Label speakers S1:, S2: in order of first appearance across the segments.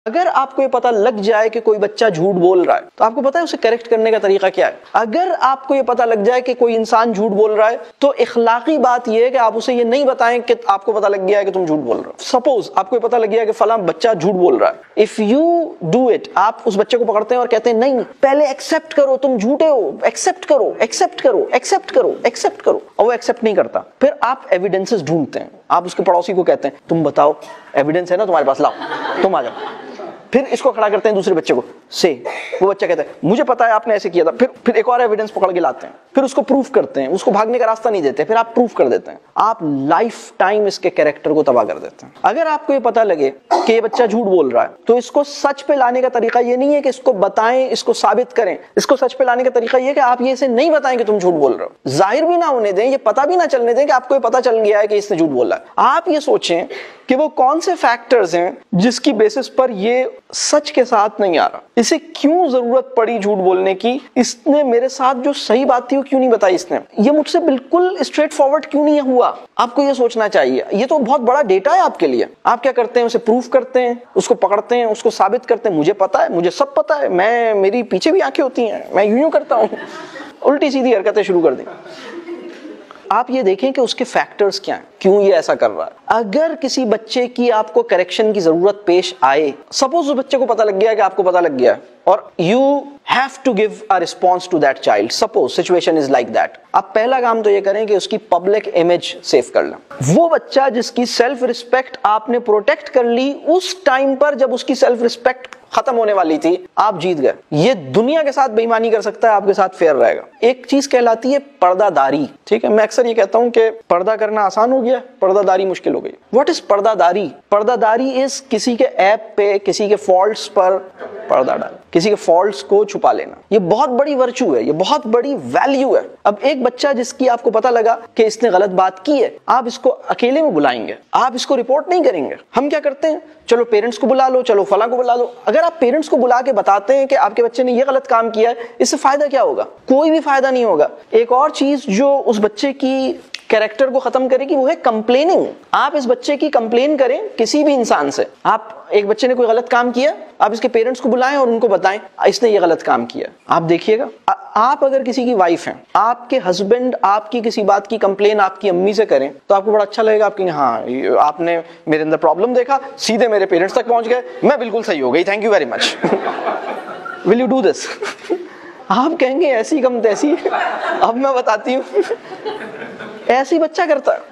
S1: अगर आपको ये पता लग जाए कि कोई बच्चा झूठ बोल रहा है तो आपको पता है उसे करेक्ट करने का तरीका क्या है। अगर आपको ये पता लग जाए कि कोई इंसान झूठ बोल रहा है तो इखलाकी बात यह है कि आप उसे ये नहीं बताएं कि आपको पता लग गया है कि तुम झूठ बोल रहे हो। सपोज आपको ये पता लग गया है कि फलां बच्चा झूठ बोल रहा है, इफ यू डू इट, आप उस बच्चे को पकड़ते हैं और कहते हैं नहीं पहले एक्सेप्ट करो तुम झूठे हो, एक्सेप्ट करो एक्सेप्ट करो एक्सेप्ट करो एक्सेप्ट करो, और वो एक्सेप्ट नहीं करता, फिर आप एविडेंसेस ढूंढते हैं, आप उसके पड़ोसी को कहते हैं तुम बताओ एविडेंस है ना तुम्हारे पास, लाओ तुम आ जाओ, फिर इसको खड़ा करते हैं दूसरे बच्चे को से, वो बच्चा कहता है मुझे पता है आपने ऐसे किया था, फिर एक और एविडेंस पकड़ के लाते हैं, फिर उसको प्रूफ करते हैं, उसको भागने का रास्ता नहीं देते, फिर आप प्रूफ कर देते हैं, आप लाइफ टाइम इसके कैरेक्टर को तबाह कर देते हैं। अगर आपको ये पता लगे कि ये बच्चा झूठ बोल रहा है तो इसको सच पे लाने का तरीका ये नहीं है कि इसको बताएं, इसको साबित करें, इसको सच पे लाने का तरीका ये कि आप ये इसे नहीं बताएं कि तुम झूठ बोल रहे हो, जाहिर भी ना होने दें, ये पता भी ना चलने दें कि आपको ये पता चल गया है कि इसने झूठ बोला है। आप ये सोचें कि वो कौन से फैक्टर्स हैं जिसकी बेसिस पर ये सच के साथ नहीं आ रहा, इसे क्यों जरूरत पड़ी झूठ बोलने की, इसने मेरे साथ जो सही बात थी वो क्यों नहीं बताई, इसने ये मुझसे बिल्कुल स्ट्रेट फॉरवर्ड क्यों नहीं हुआ। आपको ये सोचना चाहिए, ये तो बहुत बड़ा डेटा है आपके लिए। आप क्या करते हैं, उसे प्रूफ करते हैं, उसको पकड़ते हैं, उसको साबित करते हैं, मुझे पता है, मुझे सब पता है, मैं मेरी पीछे भी आंखें होती हैं, मैं यूं करता हूं, उल्टी सीधी हरकतें शुरू कर दी। आप ये देखें कि उसके फैक्टर्स क्या हैं, क्यों ये ऐसा कर रहा है। अगर किसी बच्चे की आपको करेक्शन की जरूरत पेश आए, सपोज उस बच्चे को पता लग गया है कि आपको पता लग गया है और you have to give a response to that child, suppose situation is like that, आप पहला काम तो ये करें कि उसकी पब्लिक इमेज सेव कर लें। वो बच्चा जिसकी सेल्फ रिस्पेक्ट आपने प्रोटेक्ट कर ली उस टाइम पर जब उसकी सेल्फ रिस्पेक्ट खत्म होने वाली थी, आप जीत गए। ये दुनिया के साथ बेईमानी कर सकता है, आपके साथ फेयर रहेगा। एक चीज कहलाती है पर्दादारी, ठीक है। मैं अक्सर ये कहता हूं कि पर्दा करना आसान हो गया, पर्दादारी मुश्किल हो गई। व्हाट इज पर्दादारी? पर्दादारी इज किसी के ऐप पे, किसी के फॉल्ट्स पर पर्दा डालना, किसी के फॉल्ट्स को छुपा लेना। ये बहुत बड़ी वर्चू है, ये बहुत बड़ी वैल्यू है। अब एक बच्चा जिसकी आपको पता लगा कि इसने गलत बात की है, आप इसको अकेले में बुलाएंगे, आप इसको रिपोर्ट नहीं करेंगे। हम क्या करते हैं, चलो पेरेंट्स को बुला लो, चलो फलां को बुला लो। अगर आप पेरेंट्स को बुला के बताते हैं कि आपके बच्चे ने ये गलत काम किया है, इससे फायदा क्या होगा? कोई भी फायदा नहीं होगा। एक और चीज जो उस बच्चे की कैरेक्टर को खत्म करेगी वो है कंप्लेनिंग। आप इस बच्चे की कंप्लेन करें किसी भी इंसान से, आप एक बच्चे ने कोई गलत काम किया, आप इसके पेरेंट्स को बुलाएं और उनको बताएं इसने ये गलत काम किया। आप देखिएगा, आप अगर किसी की वाइफ हैं, आपके हस्बैंड आपकी किसी बात की कंप्लेन आपकी अम्मी से करें तो आपको बड़ा अच्छा लगेगा। आपकी हाँ, आपने मेरे अंदर प्रॉब्लम देखा, सीधे मेरे पेरेंट्स तक पहुंच गए, मैं बिल्कुल सही हो गई, thank you very much, will you do this? आप कहेंगे ऐसी कम तैसी। अब मैं बताती हूँ, ऐसी बच्चा करता है।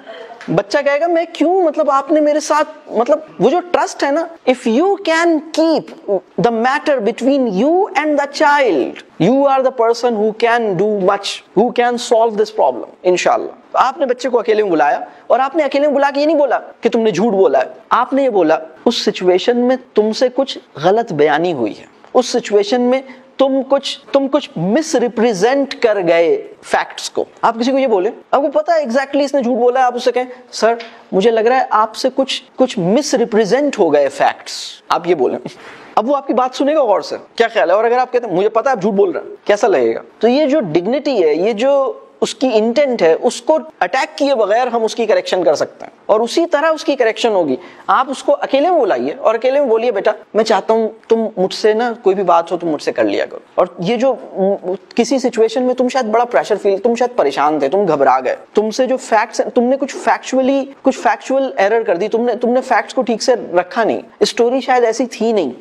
S1: बच्चा कहेगा मैं क्यों, मतलब आपने मेरे साथ, मतलब वो जो ट्रस्ट है ना, if you can keep the matter between you and the child, you are the person who can do much, who can solve this problem इंशाल्लाह। आपने बच्चे को अकेले में बुलाया और आपने अकेले में बुला के ये नहीं बोला कि तुमने झूठ बोला है, आपने ये बोला उस सिचुएशन में तुमसे कुछ गलत बयानी हुई है, उस सिचुएशन में तुम कुछ मिस रिप्रेजेंट कर गए फैक्ट्स को। आप किसी को ये बोले, आपको पता है एग्जैक्टली इसने झूठ बोला है, आप उससे कहें सर मुझे लग रहा है आपसे कुछ मिस रिप्रेजेंट हो गए फैक्ट्स, आप ये बोले। अब वो आपकी बात सुनेगा गौर से, क्या ख्याल है? और अगर आप कहते हैं मुझे पता है आप झूठ बोल रहे हैं, कैसा लगेगा? तो ये जो डिग्निटी है, ये जो उसकी इंटेंट है, उसको अटैक किए बगैर हम उसकी करेक्शन कर सकते हैं और उसी तरह उसकी करेक्शन होगी। आप उसको अकेले में बुलाइए और अकेले में बोलिए बेटा मैं चाहता हूं तुम मुझसे ना कोई भी बात हो तुम मुझसे कर लिया करो। और ये जो किसी सिचुएशन में तुम शायद बड़ा प्रेशर फील, तुम शायद परेशान थे, तुम घबरा गए, तुमसे जो फैक्ट्स, तुमने कुछ फैक्चुअल एरर कर दी, तुमने फैक्ट्स को ठीक से रखा नहीं, स्टोरी शायद ऐसी थी नहीं,